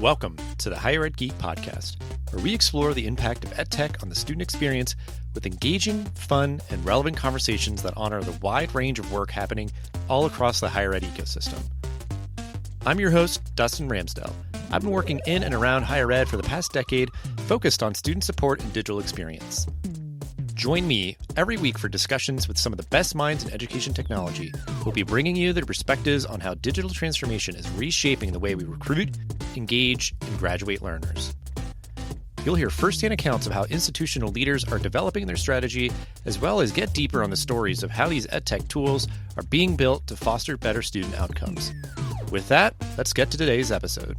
Welcome to the Higher Ed Geek Podcast, where we explore the impact of EdTech on the student experience with engaging, fun, and relevant conversations that honor the wide range of work happening all across the higher ed ecosystem. I'm your host, Dustin Ramsdell. I've been working in and around higher ed for the past decade, focused on student support and digital experience. Join me every week for discussions with some of the best minds in education technology who will be bringing you their perspectives on how digital transformation is reshaping the way we recruit, engage, and graduate learners. You'll hear firsthand accounts of how institutional leaders are developing their strategy, as well as get deeper on the stories of how these EdTech tools are being built to foster better student outcomes. With that, let's get to today's episode.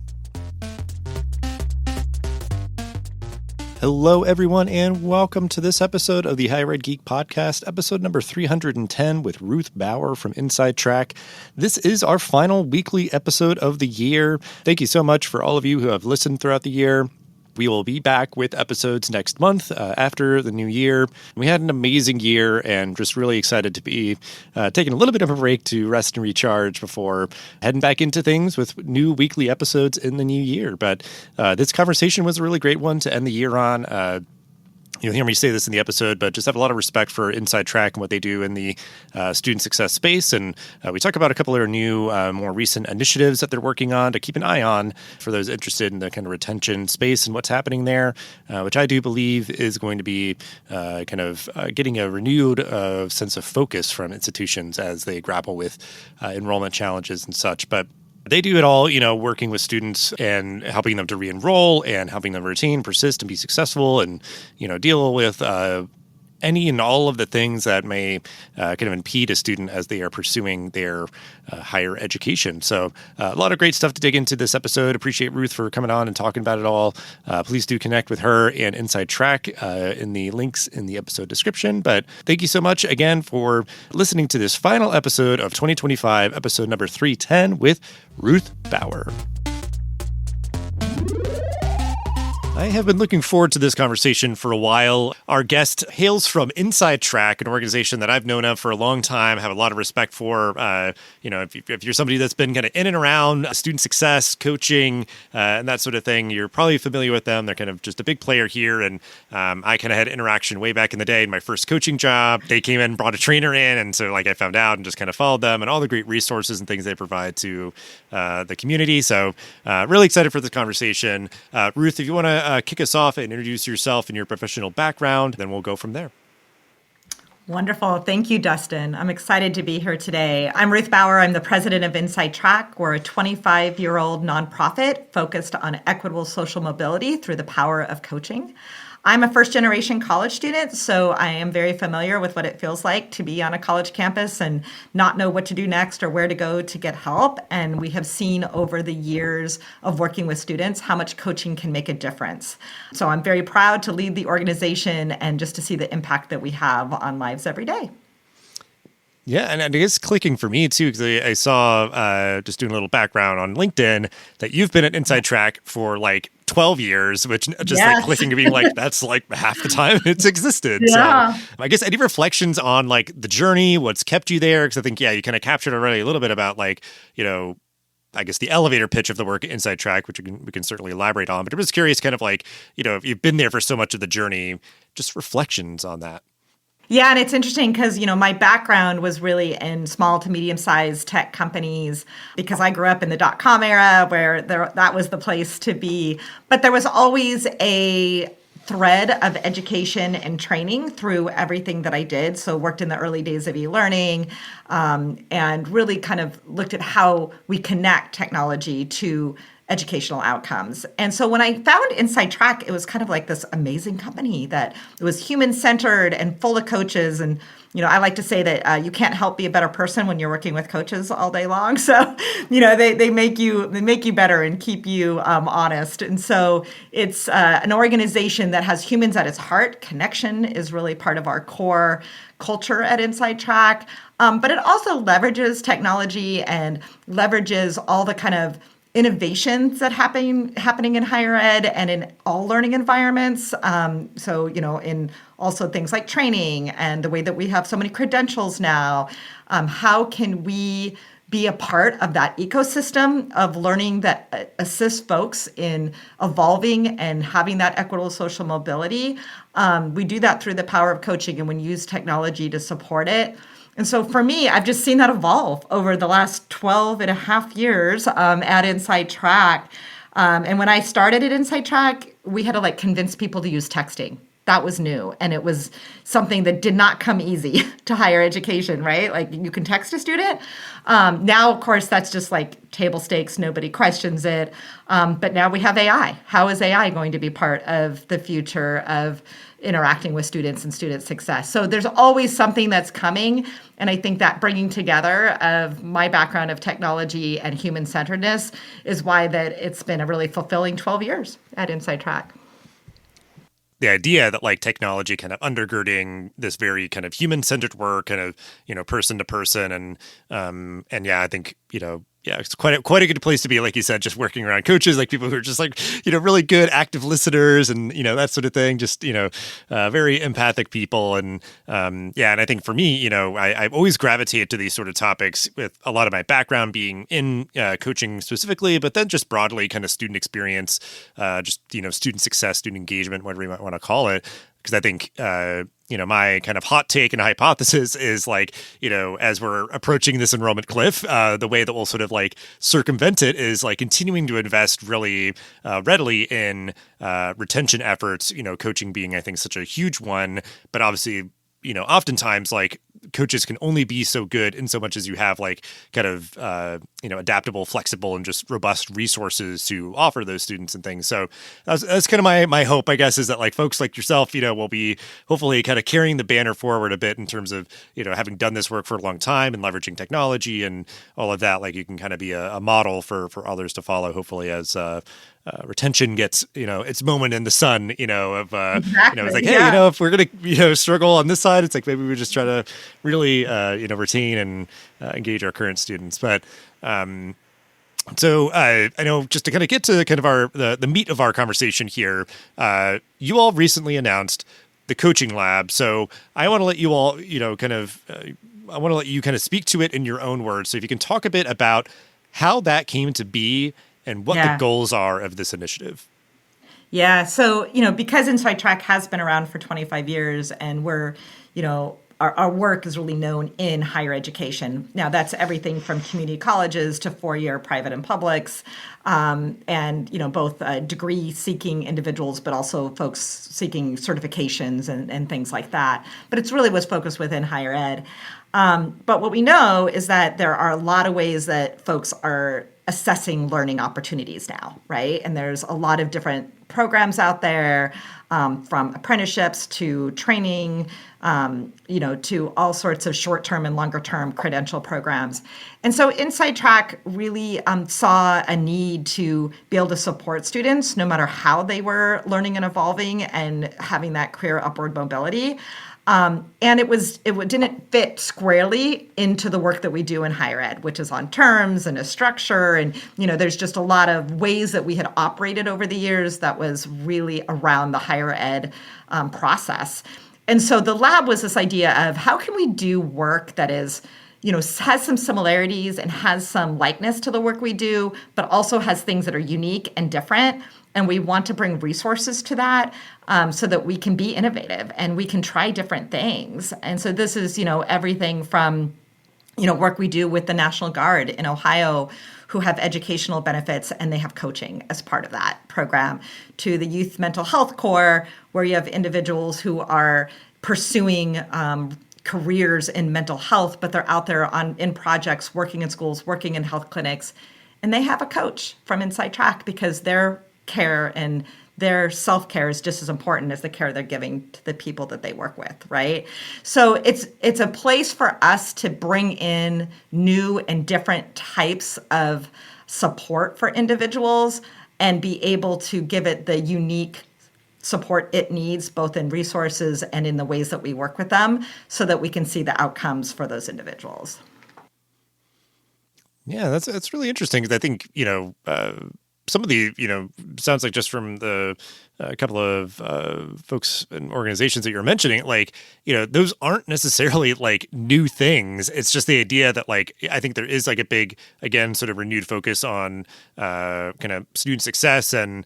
Hello, everyone, and welcome to this episode of the Higher Ed Geek Podcast, episode number 310 with Ruth Bauer from InsideTrack. This is our final weekly episode of the year. Thank you so much for all of you who have listened throughout the year. We will be back with episodes next month after the new year. We had an amazing year and just really excited to be taking a little bit of a break to rest and recharge before heading back into things with new weekly episodes in the new year. But this conversation was a really great one to end the year on. You'll hear me say this in the episode, but just have a lot of respect for InsideTrack and what they do in the student success space. And we talk about a couple of their new, more recent initiatives that they're working on to keep an eye on for those interested in the kind of retention space and what's happening there, which I do believe is going to be getting a renewed sense of focus from institutions as they grapple with enrollment challenges and such. But they do it all, working with students and helping them to re-enroll and helping them retain, persist, and be successful and, deal with any and all of the things that may kind of impede a student as they are pursuing their higher education. So a lot of great stuff to dig into this episode. Appreciate Ruth for coming on and talking about it all. Please do connect with her and InsideTrack in the links in the episode description. But thank you so much again for listening to this final episode of 2025, episode number 310 with Ruth Bauer. I have been looking forward to this conversation for a while. Our guest hails from InsideTrack, an organization that I've known of for a long time, have a lot of respect for. If you're somebody that's been kind of in and around student success, coaching, and that sort of thing, you're probably familiar with them. They're kind of just a big player here. And I kind of had interaction way back in the day in my first coaching job. They came in, brought a trainer in. And so I found out and just kind of followed them and all the great resources and things they provide to the community. So really excited for this conversation. Ruth, if you want to kick us off and introduce yourself and your professional background, then we'll go from there. Wonderful. Thank you, Dustin. I'm excited to be here today. I'm Ruth Bauer. I'm the president of InsideTrack. We're a 25-year-old nonprofit focused on equitable social mobility through the power of coaching. I'm a first-generation college student, so I am very familiar with what it feels like to be on a college campus and not know what to do next or where to go to get help. And we have seen over the years of working with students how much coaching can make a difference. So I'm very proud to lead the organization and just to see the impact that we have on lives every day. Yeah, and I guess clicking for me too, because I saw, just doing a little background on LinkedIn, that you've been at InsideTrack for 12 years, which just clicking and being that's half the time it's existed. Yeah. So I guess any reflections on the journey, what's kept you there? Because I think, you kind of captured already a little bit about I guess the elevator pitch of the work at InsideTrack, which we can certainly elaborate on. But I'm just curious if you've been there for so much of the journey, just reflections on that. Yeah, and it's interesting because, my background was really in small to medium-sized tech companies because I grew up in the dot-com era where that was the place to be. But there was always a thread of education and training through everything that I did. So worked in the early days of e-learning and really kind of looked at how we connect technology to educational outcomes. And so when I found InsideTrack, it was kind of like this amazing company that was human-centered and full of coaches. And, I like to say that you can't help be a better person when you're working with coaches all day long. So, they make you better and keep you honest. And so it's an organization that has humans at its heart. Connection is really part of our core culture at InsideTrack. But it also leverages technology and leverages all the kind of innovations that happening in higher ed and in all learning environments. In also things like training and the way that we have so many credentials now, how can we be a part of that ecosystem of learning that assists folks in evolving and having that equitable social mobility. We do that through the power of coaching, and we use technology to support it. And so for me, I've just seen that evolve over the last 12 and a half years at InsideTrack. And when I started at InsideTrack, we had to like convince people to use texting. That was new. And it was something that did not come easy to higher education, right? Like you can text a student. Now, of course, that's just like table stakes. Nobody questions it. But now we have AI. How is AI going to be part of the future of interacting with students and student success? So there's always something that's coming. And I think that bringing together of my background of technology and human-centeredness is why that it's been a really fulfilling 12 years at InsideTrack. The idea that like technology kind of undergirding this very kind of human-centered work, kind of, person to person. And yeah, I think, it's quite a good place to be, like you said, just working around coaches, like people who are just like, really good active listeners and, that sort of thing, just, very empathic people. And and I think for me, I've always gravitated to these sort of topics with a lot of my background being in coaching specifically, but then just broadly kind of student experience, just, student success, student engagement, whatever you might want to call it. Because I think, my kind of hot take and hypothesis is like, as we're approaching this enrollment cliff, the way that we'll sort of like circumvent it is like continuing to invest really readily in retention efforts, coaching being, I think, such a huge one. But obviously, oftentimes like coaches can only be so good in so much as you have like kind of, adaptable, flexible, and just robust resources to offer those students and things. So that's kind of my hope, I guess, is that like folks like yourself, will be hopefully kind of carrying the banner forward a bit in terms of, having done this work for a long time and leveraging technology and all of that. Like you can kind of be a model for others to follow, hopefully, as retention gets, its moment in the sun, of, exactly. It's like, hey, if we're going to, struggle on this side, it's like, maybe we just try to really, retain and engage our current students. But, so I know just to kind of get to kind of the meat of our conversation here, you all recently announced the coaching lab. So I want to let you all, I want to let you kind of speak to it in your own words. So if you can talk a bit about how that came to be and what the goals are of this initiative. Yeah. So, because InsideTrack has been around for 25 years and we're, our work is really known in higher education. Now, that's everything from community colleges to four-year private and publics, and, both degree-seeking individuals, but also folks seeking certifications and things like that. But it's really what's focused within higher ed. But what we know is that there are a lot of ways that folks are assessing learning opportunities now, right? And there's a lot of different programs out there, from apprenticeships to training, to all sorts of short-term and longer-term credential programs. And so InsideTrack really saw a need to be able to support students no matter how they were learning and evolving and having that career upward mobility. And it didn't fit squarely into the work that we do in higher ed, which is on terms and a structure. And, there's just a lot of ways that we had operated over the years that was really around the higher ed process. And so the lab was this idea of how can we do work that is, has some similarities and has some likeness to the work we do, but also has things that are unique and different. And we want to bring resources to that so that we can be innovative and we can try different things. And so this is, everything from, work we do with the National Guard in Ohio, who have educational benefits and they have coaching as part of that program, to the Youth Mental Health Corps, where you have individuals who are pursuing careers in mental health, but they're out there in projects, working in schools, working in health clinics, and they have a coach from InsideTrack because their care and their self-care is just as important as the care they're giving to the people that they work with, right? So it's a place for us to bring in new and different types of support for individuals and be able to give it the unique support it needs, both in resources and in the ways that we work with them, so that we can see the outcomes for those individuals. Yeah, that's really interesting because I think, some of the, sounds like just from the a couple of folks and organizations that you're mentioning, like, those aren't necessarily like new things. It's just the idea that like, I think there is like a big, again, sort of renewed focus on kind of student success and,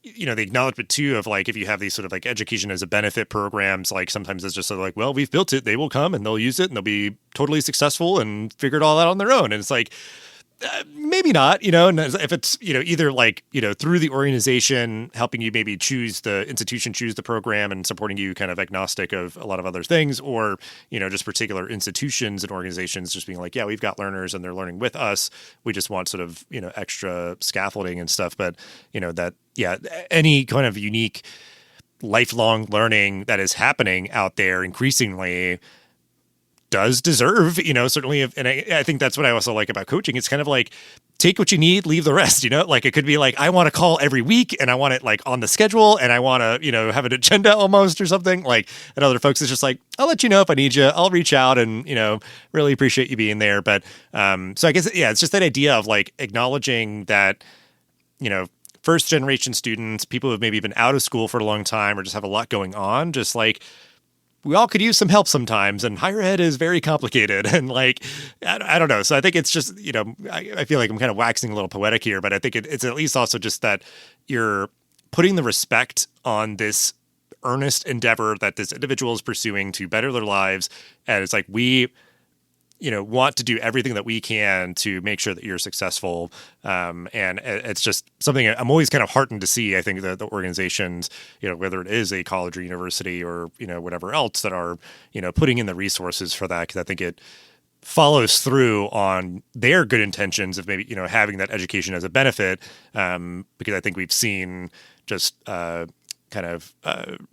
the acknowledgement too of like, if you have these sort of like education as a benefit programs, like sometimes it's just sort of like, well, we've built it, they will come and they'll use it and they'll be totally successful and figure it all out on their own. And it's like, maybe not, and if it's, either like, through the organization helping you maybe choose the institution, choose the program and supporting you kind of agnostic of a lot of other things, or, just particular institutions and organizations just being like, yeah, we've got learners and they're learning with us. We just want sort of, extra scaffolding and stuff. But, that, yeah, any kind of unique lifelong learning that is happening out there increasingly does deserve, certainly. And I think that's what I also like about coaching. It's kind of like, take what you need, leave the rest, like it could be like, I want to call every week and I want it like on the schedule and I want to, have an agenda almost or something like, and other folks it's just like, I'll let you know if I need you, I'll reach out and, really appreciate you being there. But, so I guess, yeah, it's just that idea of like acknowledging that, first generation students, people who've maybe been out of school for a long time or just have a lot going on, just like, we all could use some help sometimes, and higher ed is very complicated. And like, I don't know. So I think it's just, I feel like I'm kind of waxing a little poetic here, but I think it's at least also just that you're putting the respect on this earnest endeavor that this individual is pursuing to better their lives. And it's like, we, want to do everything that we can to make sure that you're successful. And it's just something I'm always kind of heartened to see. I think the organizations, whether it is a college or university or, whatever else that are, putting in the resources for that. Cause I think it follows through on their good intentions of maybe, having that education as a benefit. Because I think we've seen just, kind of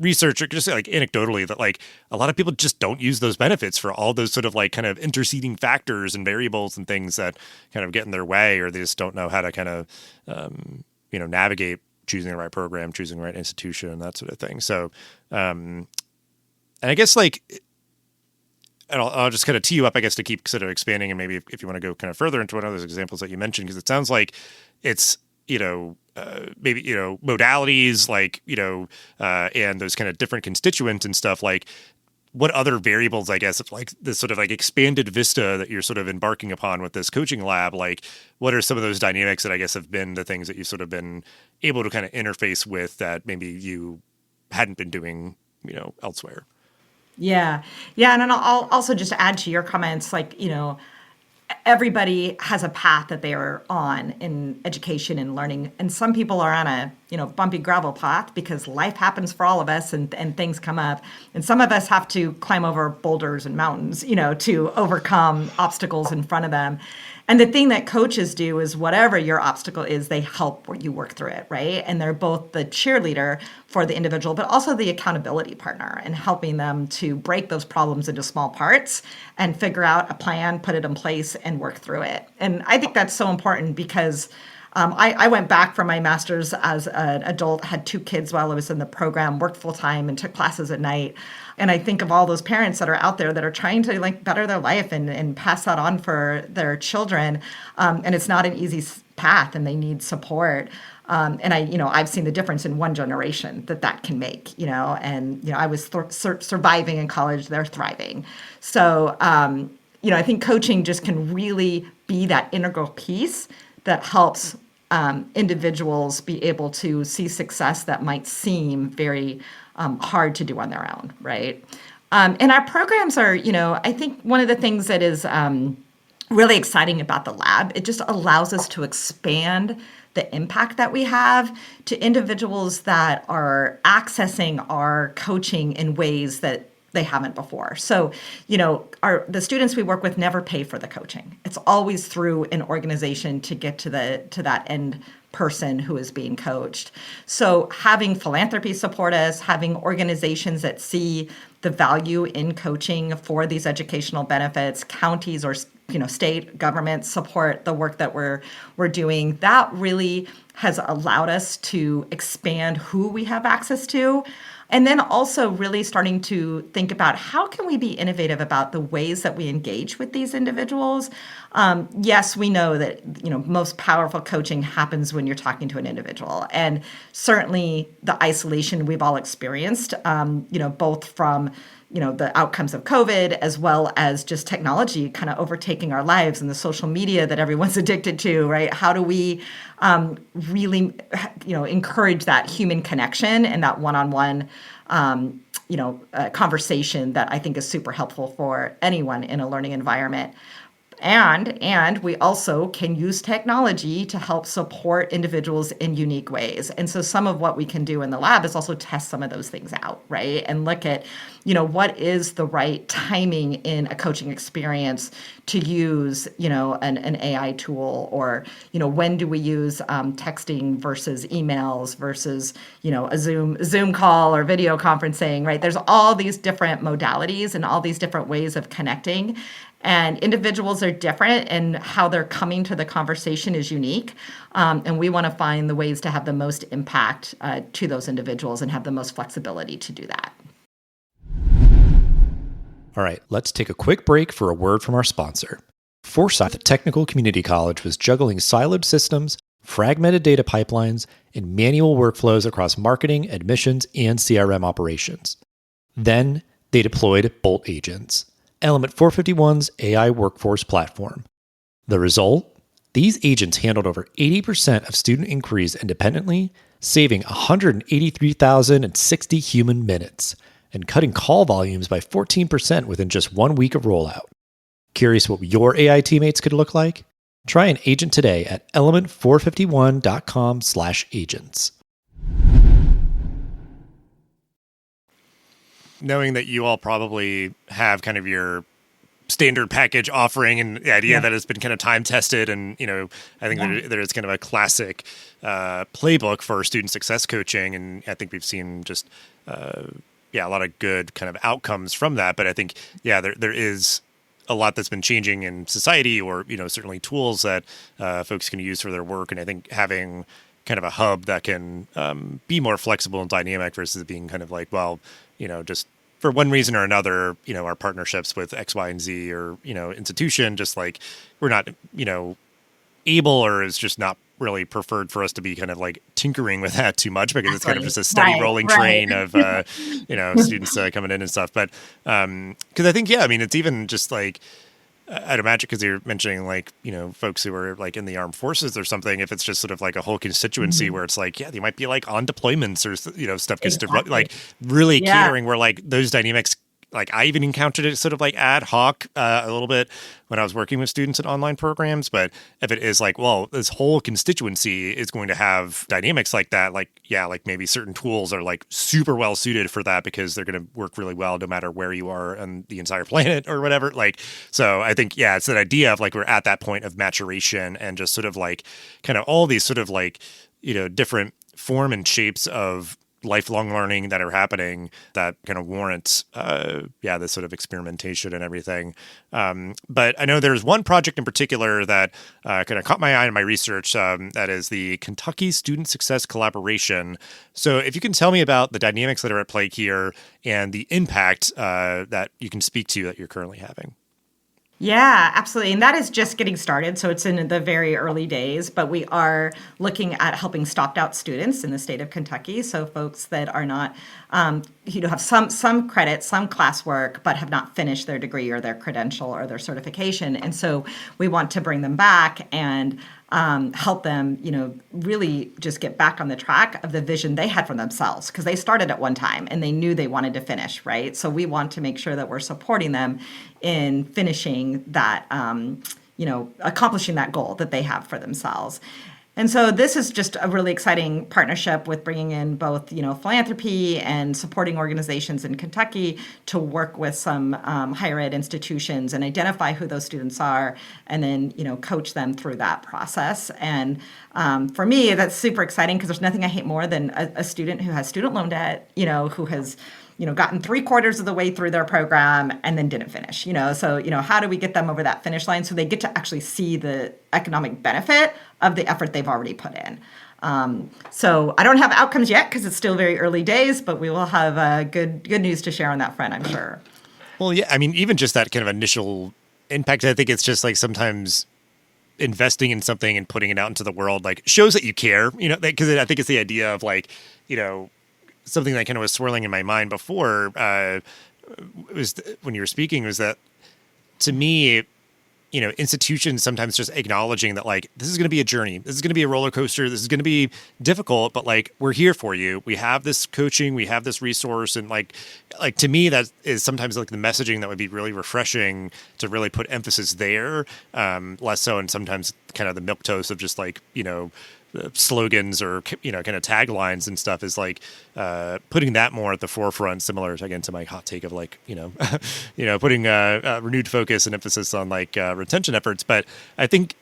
research or just like anecdotally that like a lot of people just don't use those benefits for all those sort of like kind of interceding factors and variables and things that kind of get in their way, or they just don't know how to kind of, navigate choosing the right program, choosing the right institution and that sort of thing. So, and I guess like, and I'll just kind of tee you up, I guess, to keep sort of expanding and maybe if you want to go kind of further into one of those examples that you mentioned, because it sounds like it's, maybe, modalities like, and those kind of different constituents and stuff, like what other variables, I guess, like this sort of like expanded vista that you're sort of embarking upon with this coaching lab, like what are some of those dynamics that I guess have been the things that you've sort of been able to kind of interface with that maybe you hadn't been doing, elsewhere? Yeah. Yeah. And then I'll also just add to your comments, like, everybody has a path that they are on in education and learning. And some people are on a, bumpy gravel path because life happens for all of us and things come up. And some of us have to climb over boulders and mountains, to overcome obstacles in front of them. And the thing that coaches do is whatever your obstacle is, they help you work through it, right? And they're both the cheerleader for the individual, but also the accountability partner and helping them to break those problems into small parts and figure out a plan, put it in place, and work through it. And I think that's so important because I went back for my master's as an adult, had 2 kids while I was in the program, worked full time and took classes at night. And I think of all those parents that are out there that are trying to like better their life and pass that on for their children. And it's not an easy path and they need support. And I've seen the difference in one generation that can make, and, I was surviving in college, they're thriving. So, I think coaching just can really be that integral piece that helps individuals be able to see success that might seem very hard to do on their own, right? And our programs are, I think one of the things that is really exciting about the lab, it just allows us to expand the impact that we have to individuals that are accessing our coaching in ways that they haven't before. So, the students we work with never pay for the coaching. It's always through an organization to get to that end person who is being coached. So having philanthropy support us, having organizations that see the value in coaching for these educational benefits, counties or state governments support the work that we're doing, that really has allowed us to expand who we have access to. And then also really starting to think about how can we be innovative about the ways that we engage with these individuals. Yes, we know that most powerful coaching happens when you're talking to an individual, and certainly the isolation we've all experienced, both from the outcomes of COVID as well as just technology kind of overtaking our lives and the social media that everyone's addicted to, right? How do we really, encourage that human connection and that one-on-one, conversation that I think is super helpful for anyone in a learning environment. And we also can use technology to help support individuals in unique ways. And so some of what we can do in the lab is also test some of those things out, right? And look at, what is the right timing in a coaching experience to use, an AI tool, or, when do we use texting versus emails versus, a Zoom call or video conferencing, right? There's all these different modalities and all these different ways of connecting. And individuals are different, and how they're coming to the conversation is unique. And we want to find the ways to have the most impact to those individuals and have the most flexibility to do that. All right, let's take a quick break for a word from our sponsor. Forsyth Technical Community College was juggling siloed systems, fragmented data pipelines, and manual workflows across marketing, admissions, and CRM operations. Then they deployed Bolt Agents, Element 451's AI workforce platform. The result? These agents handled over 80% of student inquiries independently, saving 183,060 human minutes, and cutting call volumes by 14% within just 1 week of rollout. Curious what your AI teammates could look like? Try an agent today at element451.com/agents. Knowing that you all probably have kind of your standard package offering, and the idea that it's been kind of time tested, and I think there is kind of a classic playbook for student success coaching, and I think we've seen just a lot of good kind of outcomes from that. But I think there is a lot that's been changing in society, or certainly tools that folks can use for their work, and I think having kind of a hub that can be more flexible and dynamic versus being kind of like, well, just for one reason or another, our partnerships with X, Y, and Z or, institution, just like we're not, able, or is just not really preferred for us to be kind of like tinkering with that too much, because it's kind of just a steady rolling train of, students coming in and stuff. But because I think, it's even just like, I'd imagine, because you're mentioning like, folks who are like in the armed forces or something, if it's just sort of like a whole constituency where it's like, they might be like on deployments or, stuff gets like really catering, where like those dynamics, like I even encountered it sort of like ad hoc a little bit when I was working with students in online programs. But if it is like, well, this whole constituency is going to have dynamics like that, like, like maybe certain tools are like super well suited for that because they're going to work really well no matter where you are on the entire planet or whatever. Like, so I think, it's that idea of like, we're at that point of maturation and just sort of like kind of all these sort of like, different form and shapes of lifelong learning that are happening that kind of warrants, this sort of experimentation and everything. But I know there's one project in particular that kind of caught my eye in my research, that is the Kentucky Student Success Collaboration. So if you can tell me about the dynamics that are at play here and the impact that you can speak to that you're currently having. Yeah, absolutely. And that is just getting started. So it's in the very early days, but we are looking at helping stopped out students in the state of Kentucky. So folks that are not, have some credit, some classwork, but have not finished their degree or their credential or their certification. And so we want to bring them back and help them, really just get back on the track of the vision they had for themselves, because they started at one time and they knew they wanted to finish, right? So we want to make sure that we're supporting them in finishing that, accomplishing that goal that they have for themselves. And so this is just a really exciting partnership with bringing in both, philanthropy and supporting organizations in Kentucky to work with some higher ed institutions and identify who those students are, and then, coach them through that process. And for me, that's super exciting, because there's nothing I hate more than a student who has student loan debt, who has gotten 3/4 of the way through their program and then didn't finish, So, how do we get them over that finish line so they get to actually see the economic benefit of the effort they've already put in? So I don't have outcomes yet because it's still very early days, but we will have good news to share on that front, I'm sure. Well, yeah, I mean, even just that kind of initial impact, I think it's just like sometimes investing in something and putting it out into the world, like shows that you care, because I think it's the idea of like, something that kind of was swirling in my mind before was when you were speaking was that to me, institutions sometimes just acknowledging that like, this is going to be a journey. This is going to be a roller coaster. This is going to be difficult, but like, we're here for you. We have this coaching, we have this resource. And like to me, that is sometimes like the messaging that would be really refreshing to really put emphasis there. Less so. And sometimes kind of the milquetoast of just like, slogans or kind of taglines and stuff is like putting that more at the forefront, similar again to my hot take of like putting renewed focus and emphasis on like retention efforts. But I think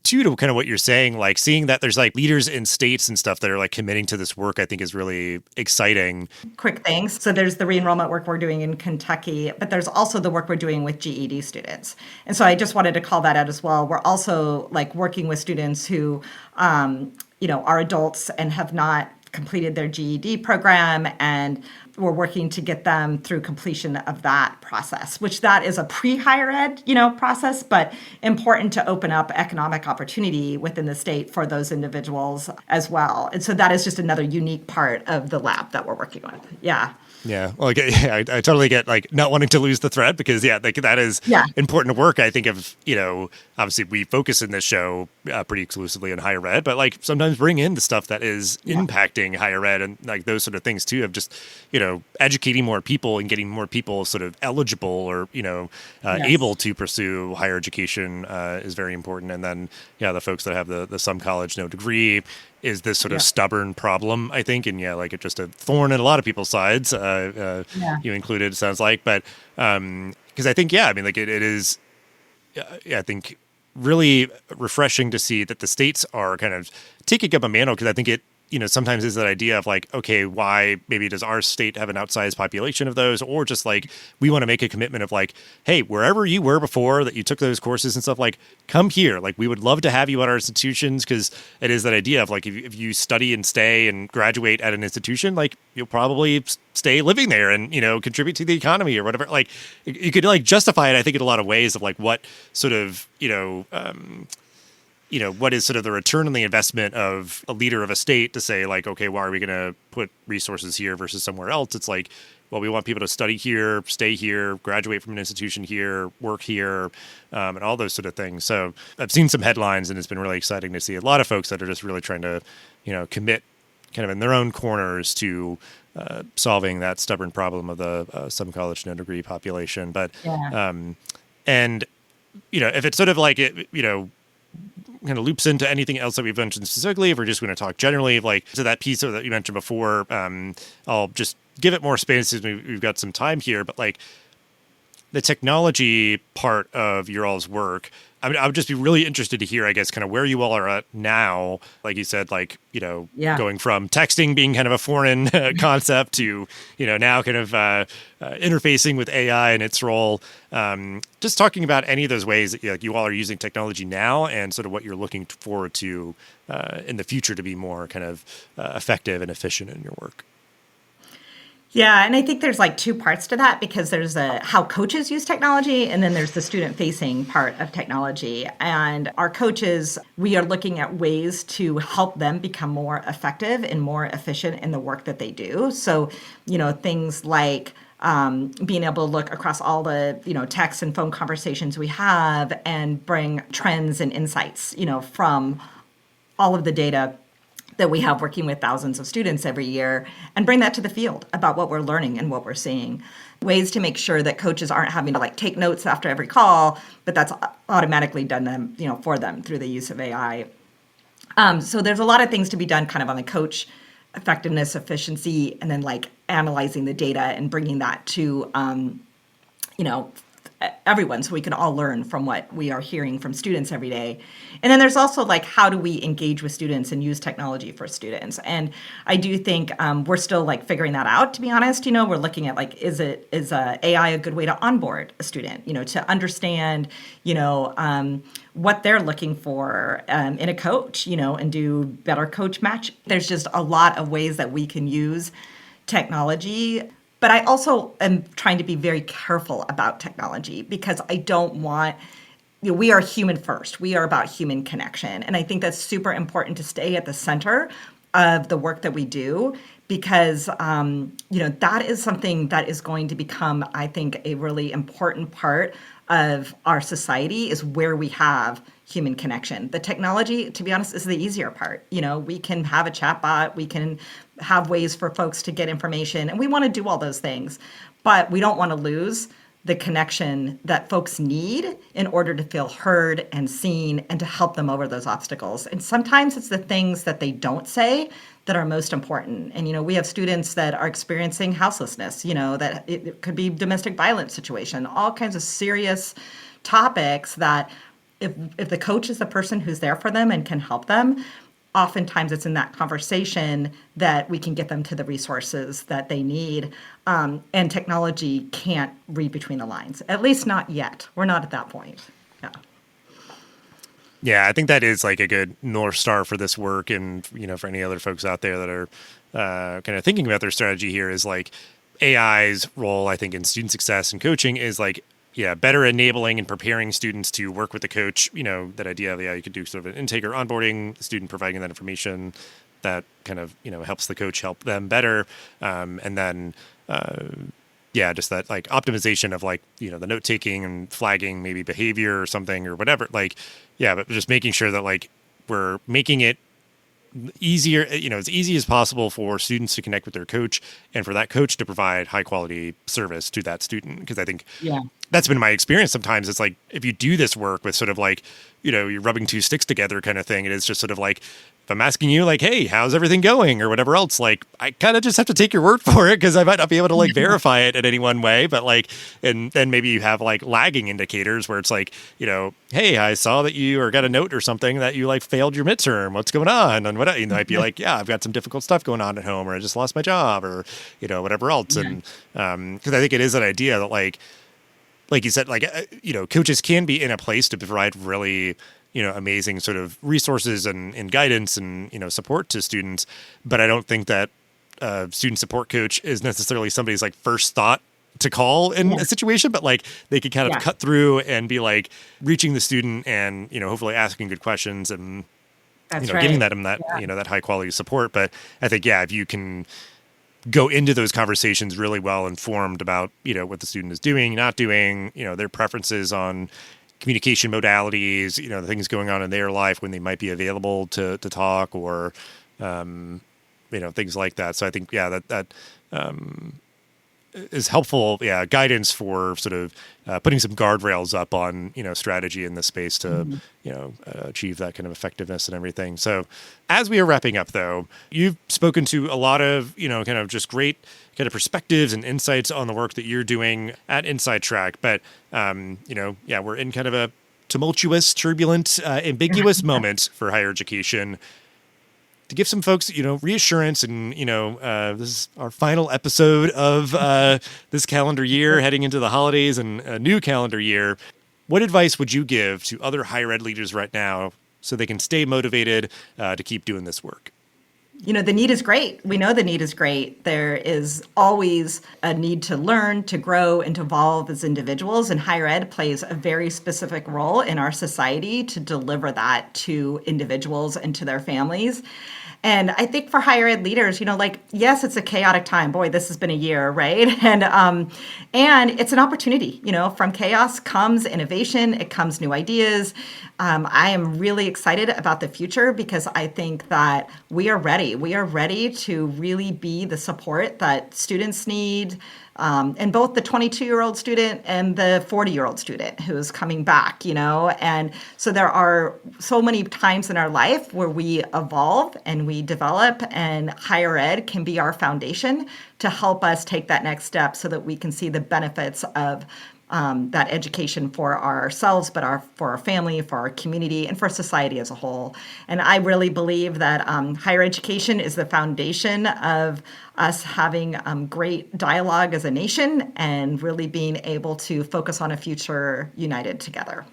to kind of what you're saying, like seeing that there's like leaders in states and stuff that are like committing to this work, I think is really exciting. Quick things. So there's the re-enrollment work we're doing in Kentucky, but there's also the work we're doing with GED students. And so I just wanted to call that out as well. We're also like working with students who, are adults and have not completed their GED program, and we're working to get them through completion of that process, which that is a pre-higher ed, process, but important to open up economic opportunity within the state for those individuals as well. And so that is just another unique part of the lab that we're working with. Yeah. Yeah. Well, I totally get like not wanting to lose the thread because like that is important work. I think of, obviously we focus in this show pretty exclusively on higher ed, but like sometimes bring in the stuff that is impacting higher ed and like those sort of things too, of just, educating more people and getting more people sort of eligible or, able to pursue higher education is very important. And then, the folks that have the some college, no degree is this sort of stubborn problem, I think. And like it's just a thorn in a lot of people's sides, you included, it sounds like. But because I think, like it is, I think really refreshing to see that the states are kind of taking up a mantle, because I think it, sometimes is that idea of like, okay, why maybe does our state have an outsized population of those? Or just like, we want to make a commitment of like, hey, wherever you were before that you took those courses and stuff, like come here. Like we would love to have you at our institutions, because it is that idea of like, if you study and stay and graduate at an institution, like you'll probably stay living there and, contribute to the economy or whatever. Like you could like justify it, I think, in a lot of ways of like what sort of, what is sort of the return on the investment of a leader of a state to say like, okay, why are we going to put resources here versus somewhere else? It's like, well, we want people to study here, stay here, graduate from an institution here, work here, and all those sort of things. So I've seen some headlines, and it's been really exciting to see a lot of folks that are just really trying to, commit kind of in their own corners to solving that stubborn problem of the some college no degree population. But, and, if it's sort of like it, kind of loops into anything else that we've mentioned specifically, if we're just going to talk generally, like to that piece that you mentioned before, I'll just give it more space since we've got some time here, but like the technology part of your all's work, I mean, I would just be really interested to hear, I guess, kind of where you all are at now. Like you said, like, going from texting being kind of a foreign concept to, now kind of interfacing with AI and its role. Just talking about any of those ways that you all are using technology now and sort of what you're looking forward to in the future to be more kind of effective and efficient in your work. Yeah, and I think there's like two parts to that, because there's how coaches use technology, and then there's the student-facing part of technology. And our coaches, we are looking at ways to help them become more effective and more efficient in the work that they do. So, things like being able to look across all the, text and phone conversations we have and bring trends and insights, from all of the data that we have working with thousands of students every year, and bring that to the field about what we're learning and what we're seeing. Ways to make sure that coaches aren't having to like take notes after every call, but that's automatically done for them through the use of AI. So there's a lot of things to be done kind of on the coach effectiveness, efficiency, and then like analyzing the data and bringing that to, everyone, so we can all learn from what we are hearing from students every day. And then there's also like, how do we engage with students and use technology for students? And I do think we're still like figuring that out, to be honest. We're looking at like, is AI a good way to onboard a student, to understand, what they're looking for in a coach, and do better coach match. There's just a lot of ways that we can use technology. But I also am trying to be very careful about technology, because I don't want, we are human first. We are about human connection. And I think that's super important to stay at the center of the work that we do, because, that is something that is going to become, I think, a really important part of our society, is where we have human connection. The technology, to be honest, is the easier part. We can have a chatbot, we can have ways for folks to get information, and we want to do all those things, but we don't want to lose the connection that folks need in order to feel heard and seen and to help them over those obstacles. And sometimes it's the things that they don't say that are most important. And, we have students that are experiencing houselessness, that it could be domestic violence situation, all kinds of serious topics that if the coach is the person who's there for them and can help them, oftentimes it's in that conversation that we can get them to the resources that they need. And technology can't read between the lines, at least not yet. We're not at that point. Yeah. Yeah, I think that is like a good North Star for this work. And, for any other folks out there that are kind of thinking about their strategy here, is like AI's role, I think, in student success and coaching is like, better enabling and preparing students to work with the coach. That idea of, you could do sort of an intake or onboarding, the student providing that information that kind of, helps the coach help them better. And then, just that like optimization of like, the note taking and flagging maybe behavior or something or whatever. Like, but just making sure that like we're making it easier, as easy as possible for students to connect with their coach, and for that coach to provide high quality service to that student. Because I think that's been my experience. Sometimes it's like, if you do this work with sort of like, you're rubbing two sticks together kind of thing, it is just sort of like, if I'm asking you like, hey, how's everything going or whatever else, like I kind of just have to take your word for it, because I might not be able to like verify it in any one way. But like, and then maybe you have like lagging indicators where it's like, hey, I saw that you or got a note or something that you like failed your midterm. What's going on? And what, you might be like, I've got some difficult stuff going on at home, or I just lost my job, or, whatever else. And because I think it is an idea that like you said, like, coaches can be in a place to provide really, amazing sort of resources and guidance and, support to students. But I don't think that a student support coach is necessarily somebody's like first thought to call in a situation, but like they could kind of cut through and be like reaching the student and, hopefully asking good questions and, giving them that, that high quality support. But I think, if you can go into those conversations really well informed about, what the student is doing, not doing, their preferences on communication modalities, the things going on in their life when they might be available to talk, or, things like that. So I think, that is helpful, guidance for sort of putting some guardrails up on, strategy in this space to, achieve that kind of effectiveness and everything. So as we are wrapping up, though, you've spoken to a lot of, kind of just great kind of perspectives and insights on the work that you're doing at InsideTrack. But, we're in kind of a tumultuous, turbulent, ambiguous moment for higher education. To give some folks, reassurance, and, this is our final episode of this calendar year, heading into the holidays and a new calendar year. What advice would you give to other higher ed leaders right now so they can stay motivated to keep doing this work? The need is great. We know the need is great. There is always a need to learn, to grow, and to evolve as individuals. And higher ed plays a very specific role in our society to deliver that to individuals and to their families. And I think for higher ed leaders, yes, it's a chaotic time. Boy, this has been a year, right? And it's an opportunity. From chaos comes innovation. It comes new ideas. I am really excited about the future, because I think that we are ready. We are ready to really be the support that students need, and both the 22-year-old student and the 40-year-old student who is coming back, And so there are so many times in our life where we evolve and we develop, and higher ed can be our foundation to help us take that next step so that we can see the benefits of that education for ourselves, but for our family, for our community, and for society as a whole. And I really believe that higher education is the foundation of us having great dialogue as a nation and really being able to focus on a future united together.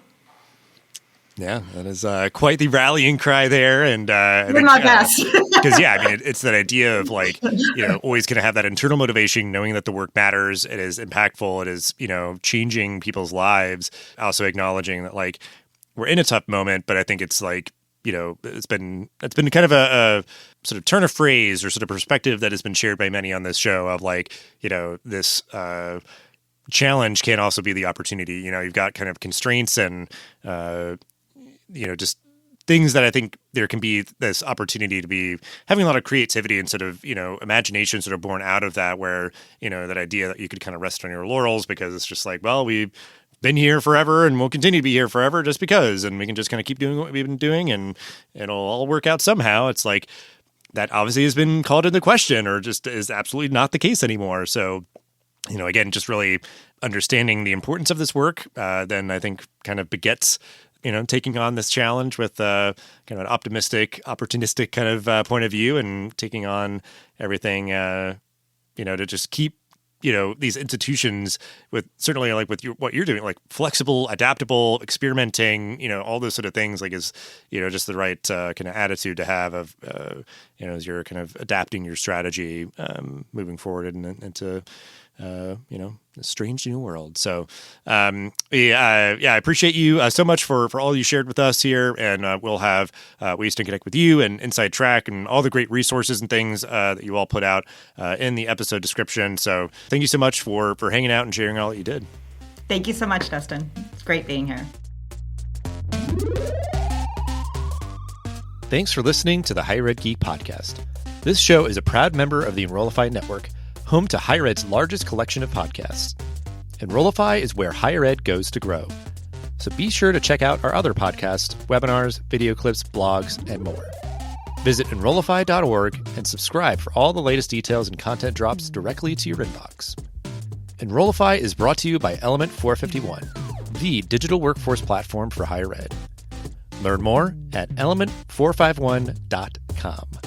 Yeah, that is quite the rallying cry there, and I You're my best. Because it's that idea of always going to have that internal motivation, knowing that the work matters, it is impactful, it is changing people's lives. Also acknowledging that we're in a tough moment, but I think it's it's been kind of a sort of turn of phrase or sort of perspective that has been shared by many on this show of this challenge can also be the opportunity. You've got kind of constraints and just things that I think there can be this opportunity to be having a lot of creativity and sort of, imagination sort of born out of that, where, that idea that you could kind of rest on your laurels because it's just we've been here forever and we'll continue to be here forever just because, and we can just kind of keep doing what we've been doing and it'll all work out somehow. It's that obviously has been called into question or just is absolutely not the case anymore. So, again, just really understanding the importance of this work, then I think kind of begets taking on this challenge with kind of an optimistic, opportunistic kind of point of view and taking on everything, to just keep, these institutions with certainly with what you're doing, flexible, adaptable, experimenting, all those sort of things, is, just the right kind of attitude to have of, as you're kind of adapting your strategy moving forward into a strange new world. So, I appreciate you so much for all you shared with us here. And we'll have ways to connect with you and InsideTrack and all the great resources and things that you all put out in the episode description. So thank you so much for hanging out and sharing all that you did. Thank you so much, Dustin. It's great being here. Thanks for listening to the Higher Ed Geek podcast. This show is a proud member of the Enrollify network, home to Higher Ed's largest collection of podcasts. Enrollify is where higher ed goes to grow. So be sure to check out our other podcasts, webinars, video clips, blogs, and more. Visit Enrollify.org and subscribe for all the latest details and content drops directly to your inbox. Enrollify is brought to you by Element 451, the digital workforce platform for higher ed. Learn more at element451.com.